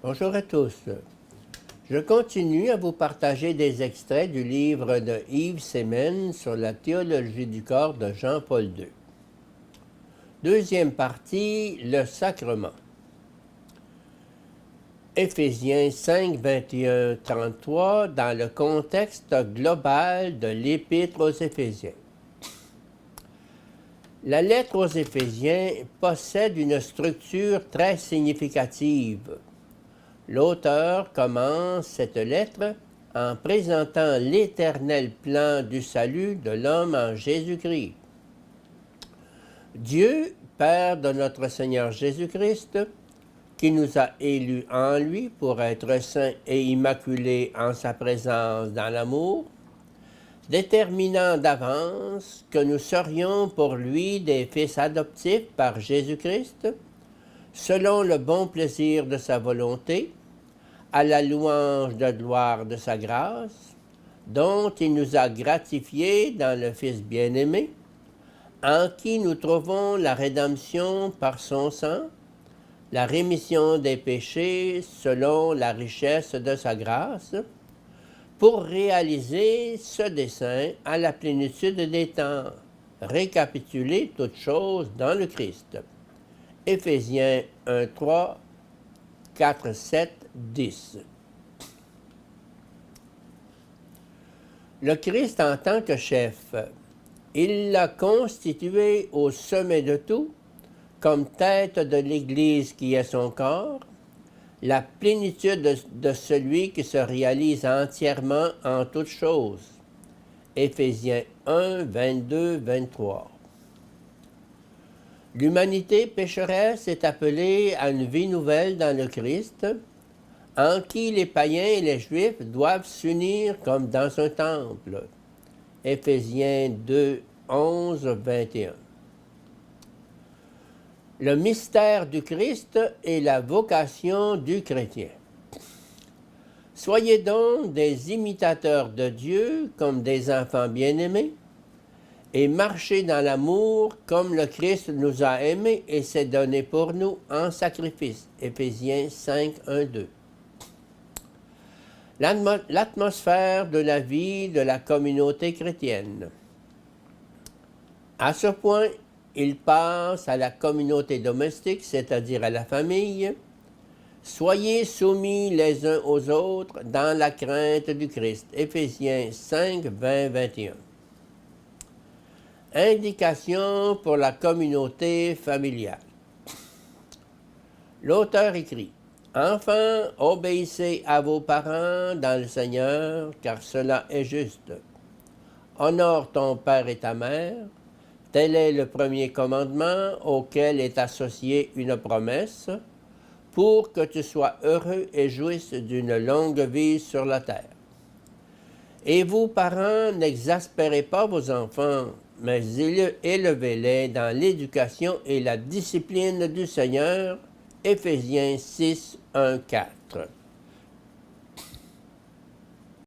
Bonjour à tous. Je continue à vous partager des extraits du livre de Yves Semen sur la théologie du corps de Jean-Paul II. Deuxième partie, le sacrement. Éphésiens 5, 21, 33, dans le contexte global de l'Épître aux Éphésiens. La lettre aux Éphésiens possède une structure très significative. L'auteur commence cette lettre en présentant l'éternel plan du salut de l'homme en Jésus-Christ. Dieu, Père de notre Seigneur Jésus-Christ, qui nous a élus en lui pour être saints et immaculés en sa présence dans l'amour, déterminant d'avance que nous serions pour lui des fils adoptifs par Jésus-Christ, selon le bon plaisir de sa volonté, à la louange de gloire de sa grâce, dont il nous a gratifiés dans le Fils bien-aimé, en qui nous trouvons la rédemption par son sang, la rémission des péchés selon la richesse de sa grâce, pour réaliser ce dessein à la plénitude des temps, récapituler toutes choses dans le Christ. Éphésiens 1, 3, 4, 7, 10. Le Christ en tant que chef, il l'a constitué au sommet de tout, comme tête de l'Église qui est son corps, la plénitude de celui qui se réalise entièrement en toutes choses. Éphésiens 1, 22, 23. L'humanité pécheresse est appelée à une vie nouvelle dans le Christ, en qui les païens et les Juifs doivent s'unir comme dans un temple. Éphésiens 2, 11, 21. Le mystère du Christ et la vocation du chrétien. Soyez donc des imitateurs de Dieu comme des enfants bien-aimés, et marchez dans l'amour comme le Christ nous a aimés et s'est donné pour nous en sacrifice. Éphésiens 5, 1, 2. L'atmosphère de la vie de la communauté chrétienne. À ce point, il passe à la communauté domestique, c'est-à-dire à la famille. Soyez soumis les uns aux autres dans la crainte du Christ. Éphésiens 5, 20, 21. Indication pour la communauté familiale. L'auteur écrit: « Enfants, obéissez à vos parents dans le Seigneur, car cela est juste. Honore ton père et ta mère. Tel est le premier commandement auquel est associée une promesse, pour que tu sois heureux et jouisses d'une longue vie sur la terre. Et vous, parents, n'exaspérez pas vos enfants, mais élevez-les dans l'éducation et la discipline du Seigneur. » Éphésiens 6, 1, 4.